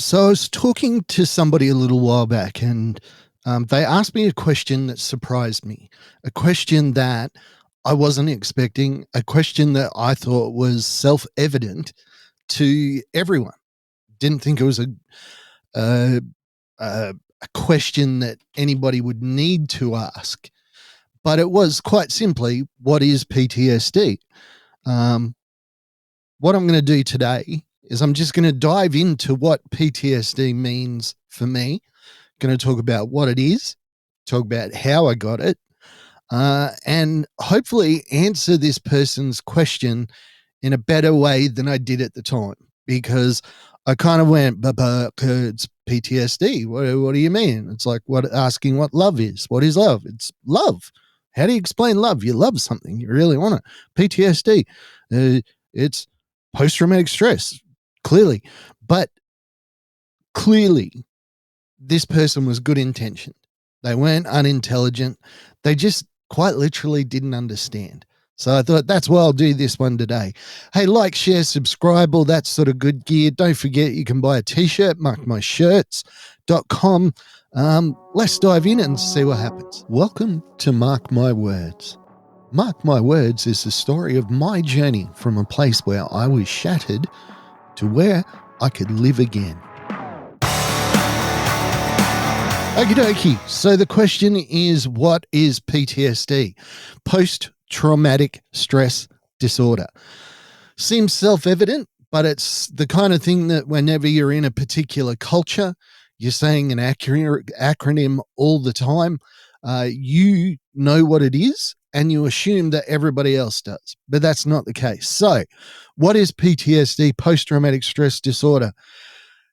So I was talking to somebody a little while back, and they asked me a question that surprised me, a question that I wasn't expecting, a question that I thought was self evident to everyone. Didn't think it was a, a question that anybody would need to ask, but it was quite simply, what is PTSD? Um, what I'm going to do today is I'm just going to dive into what PTSD means for me. Going to talk about what it is, talk about how I got it, and hopefully answer this person's question in a better way than I did at the time, because I kind of went, but it's PTSD. What do you mean? It's like asking what love is. What is love? It's love. How do you explain love? You love something. You really want it. PTSD. It's post-traumatic stress, clearly. But clearly, this person was good intentioned. They weren't unintelligent. They just quite literally didn't understand. So I thought that's why I'll do this one today. Hey, like, share, subscribe, all that sort of good gear. Don't forget you can buy a t-shirt, markmyshirts.com. Let's dive in and see what happens. Welcome to Mark My Words. Mark My Words is the story of my journey from a place where I was shattered to where I could live again. Okie dokie. So the question is, what is PTSD? Post-traumatic stress disorder. Seems self-evident, but it's the kind of thing that whenever you're in a particular culture, you're saying an acronym all the time, you know what it is and you assume that everybody else does, but that's not the case. So what is PTSD, post-traumatic stress disorder?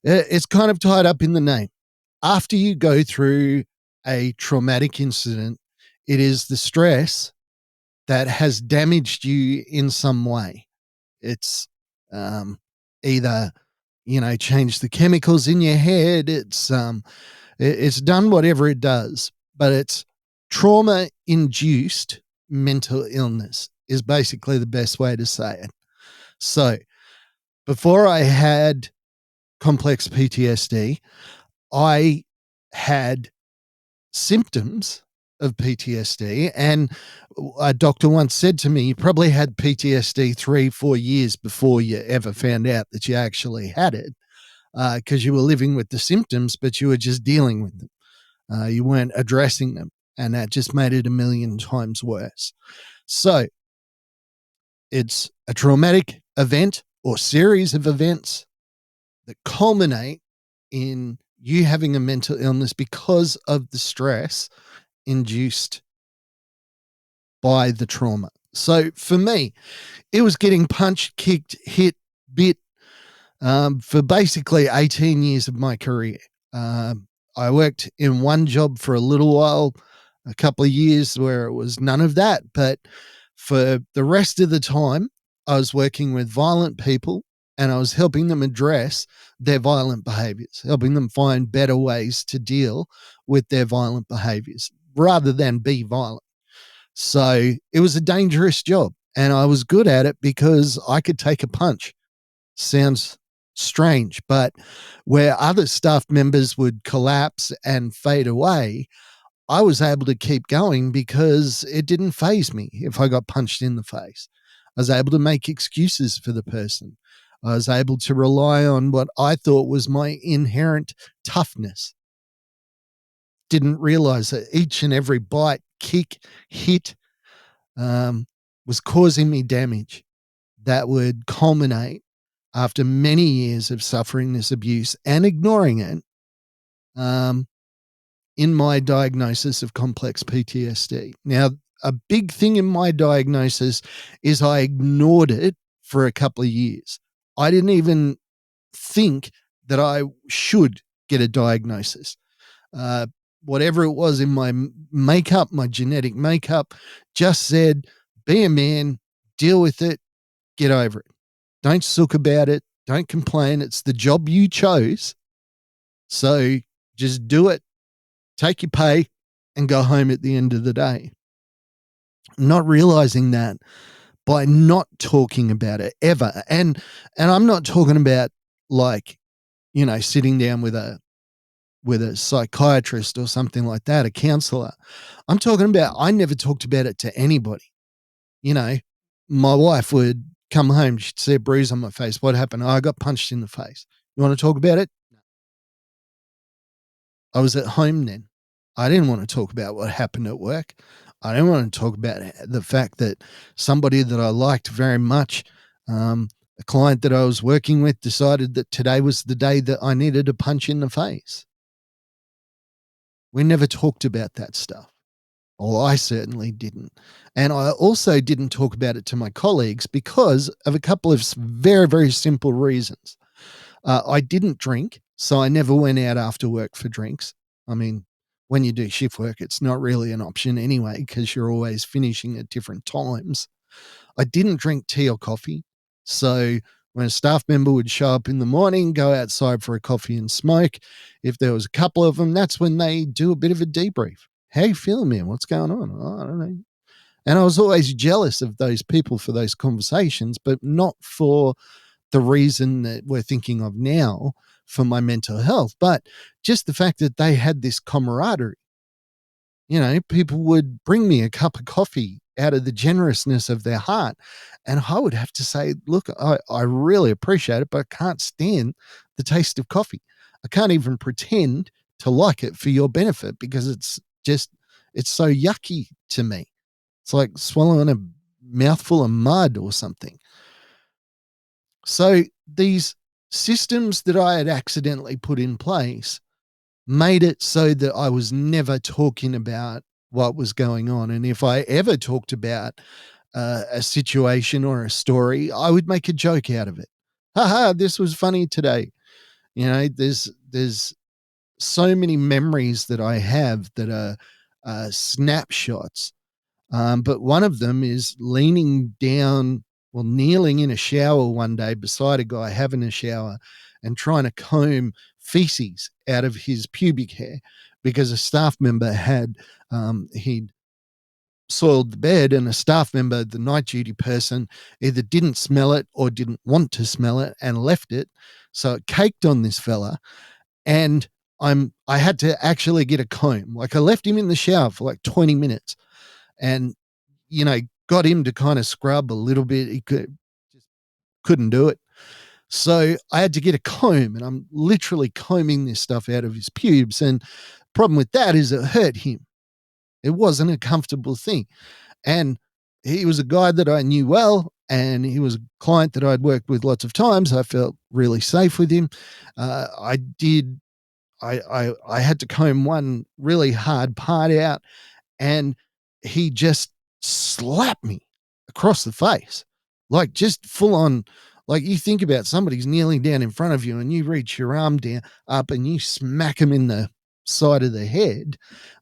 It's kind of tied up in the name. After you go through a traumatic incident, it is the stress that has damaged you in some way. It's either, changed the chemicals in your head. It's done whatever it does, but it's trauma-induced mental illness is basically the best way to say it. So before I had complex PTSD, I had symptoms of PTSD, and a doctor once said to me, you probably had PTSD 3-4 years before you ever found out that you actually had it, because you were living with the symptoms, but you were just dealing with them. You weren't addressing them, and that just made it a million times worse. So it's a traumatic event or series of events that culminate in you having a mental illness because of the stress induced by the trauma. So for me, it was getting punched, kicked, hit, bit for basically 18 years of my career. I worked in one job for a little while, a couple of years where it was none of that. But for the rest of the time, I was working with violent people and I was helping them address their violent behaviors, helping them find better ways to deal with their violent behaviors rather than be violent. So it was a dangerous job and I was good at it because I could take a punch. Sounds strange, but where other staff members would collapse and fade away, I was able to keep going because it didn't faze me if I got punched in the face. I was able to make excuses for the person. I was able to rely on what I thought was my inherent toughness. Didn't realize that each and every bite, kick, hit was causing me damage that would culminate after many years of suffering this abuse and ignoring it in my diagnosis of complex PTSD. Now, a big thing in my diagnosis is I ignored it for a couple of years. I didn't even think that I should get a diagnosis. Whatever it was in my makeup, my genetic makeup, just said, be a man, deal with it, get over it. Don't sook about it. Don't complain. It's the job you chose. So just do it, take your pay, and go home at the end of the day. Not realizing that by not talking about it ever. And I'm not talking about like, sitting down with a psychiatrist or something like that, a counselor. I'm talking about I never talked about it to anybody. You know, my wife would come home, she'd see a bruise on my face. What happened? "Oh, I got punched in the face." "You want to talk about it?" I was at home then. I didn't want to talk about what happened at work. I didn't want to talk about the fact that somebody that I liked very much, a client that I was working with, decided that today was the day that I needed a punch in the face. We never talked about that stuff. Well, I certainly didn't. And I also didn't talk about it to my colleagues because of a couple of very, very simple reasons. I didn't drink, so I never went out after work for drinks. I mean, when you do shift work, it's not really an option anyway because you're always finishing at different times. I didn't drink tea or coffee. So when a staff member would show up in the morning, go outside for a coffee and smoke, if there was a couple of them, that's when they do a bit of a debrief. "How you feeling, man? What's going on?" "Oh, I don't know." And I was always jealous of those people for those conversations, but not for the reason that we're thinking of now for my mental health, but just the fact that they had this camaraderie. People would bring me a cup of coffee out of the generousness of their heart. And I would have to say, "Look, I really appreciate it, but I can't stand the taste of coffee. I can't even pretend to like it for your benefit because it's so yucky to me. It's like swallowing a mouthful of mud or something." So these systems that I had accidentally put in place made it so that I was never talking about what was going on. And if I ever talked about a situation or a story, I would make a joke out of it. "Haha, this was funny today." There's so many memories that I have that are snapshots. But one of them is leaning down, well, kneeling in a shower one day beside a guy having a shower and trying to comb feces out of his pubic hair because a staff member he'd soiled the bed, and a staff member, the night duty person, either didn't smell it or didn't want to smell it and left it. So it caked on this fella. And I had to actually get a comb. Like, I left him in the shower for like 20 minutes and got him to kind of scrub a little bit. He couldn't do it. So I had to get a comb, and I'm literally combing this stuff out of his pubes. And problem with that is it hurt him. It wasn't a comfortable thing. And he was a guy that I knew well, and he was a client that I'd worked with lots of times. I felt really safe with him. I did. I had to comb one really hard part out, and he just slapped me across the face, like just full on. Like, you think about somebody's kneeling down in front of you and you reach your arm down up and you smack him in the side of the head.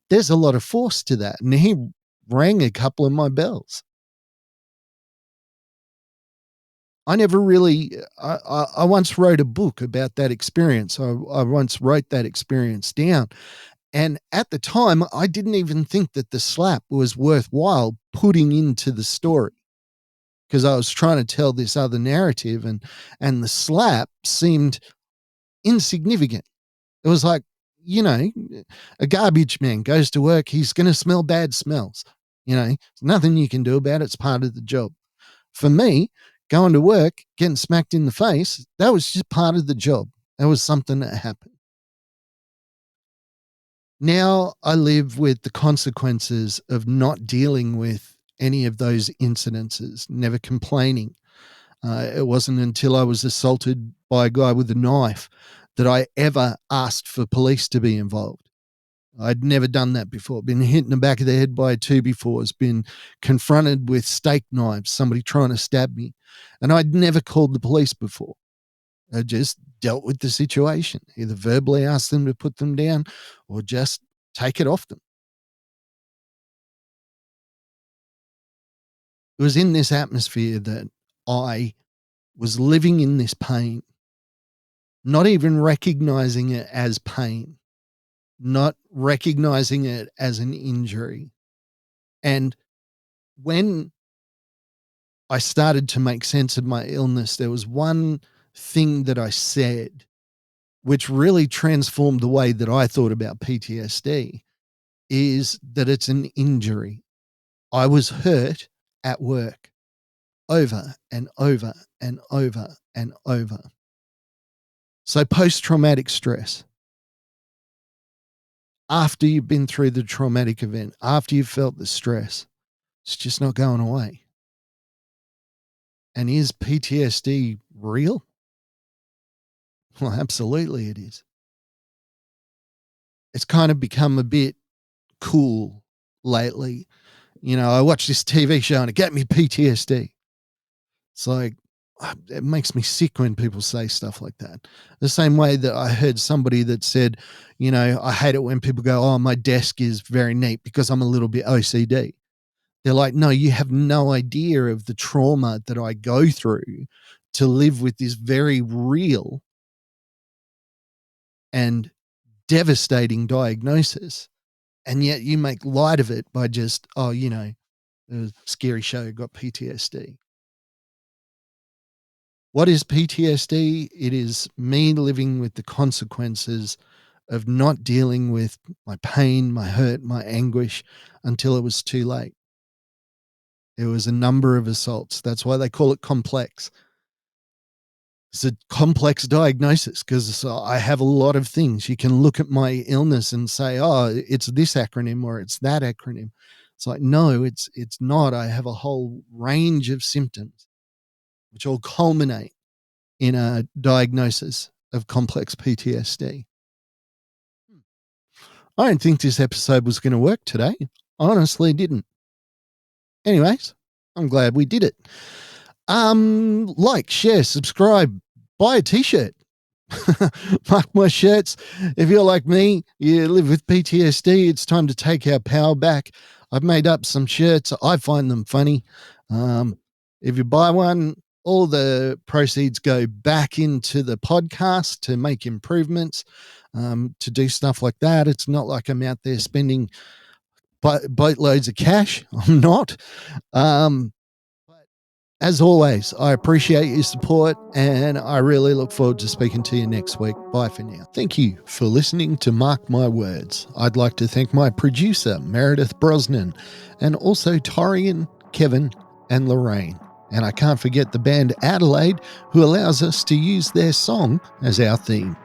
There's a lot of force to that. And he rang a couple of my bells. I never really, I once wrote a book about that experience. I once wrote that experience down. And at the time, I didn't even think that the slap was worthwhile putting into the story because I was trying to tell this other narrative, and the slap seemed insignificant. It was like, you know, a garbage man goes to work, he's going to smell bad smells. There's nothing you can do about it. It's part of the job. For me, going to work, getting smacked in the face, that was just part of the job. That was something that happened. Now I live with the consequences of not dealing with any of those incidences, never complaining. It wasn't until I was assaulted by a guy with a knife that I ever asked for police to be involved. I'd never done that before. Been hit in the back of the head by a 2x4s, been confronted with steak knives, somebody trying to stab me. And I'd never called the police before. I just dealt with the situation, either verbally asked them to put them down or just take it off them. It was in this atmosphere that I was living in this pain, not even recognizing it as pain, not recognizing it as an injury. And when I started to make sense of my illness, there was one thing that I said which really transformed the way that I thought about PTSD, is that it's an injury. I was hurt at work over and over and over and over. So post-traumatic stress, after you've been through the traumatic event, after you've felt the stress, it's just not going away. And is PTSD real? Well, absolutely it is. It's kind of become a bit cool lately. You know, I watched this TV show and it gave me PTSD. It's like, it makes me sick when people say stuff like that. The same way that I heard somebody that said, you know, I hate it when people go, oh, my desk is very neat because I'm a little bit OCD. They're like, no, you have no idea of the trauma that I go through to live with this very real and devastating diagnosis. And yet you make light of it by just, oh, you know, a scary show, got PTSD. What is PTSD? It is me living with the consequences of not dealing with my pain, my hurt, my anguish until it was too late. It was a number of assaults. That's why they call it complex. It's a complex diagnosis because I have a lot of things. You can look at my illness and say, oh, it's this acronym or it's that acronym. It's like, no, it's not. I have a whole range of symptoms which all culminate in a diagnosis of complex PTSD. I don't think this episode was going to work today. I honestly didn't. Anyways, I'm glad we did it. Like, share, subscribe, buy a t-shirt. Like my shirts. If you're like me, you live with PTSD, it's time to take our power back. I've made up some shirts. I find them funny. If you buy one, all the proceeds go back into the podcast to make improvements, to do stuff like that. It's not like I'm out there spending boatloads of cash. I'm not. As always, I appreciate your support and I really look forward to speaking to you next week. Bye for now. Thank you for listening to Mark My Words. I'd like to thank my producer, Meredith Brosnan, and also Torian, Kevin, and Lorraine. And I can't forget the band Adelaide, who allows us to use their song as our theme.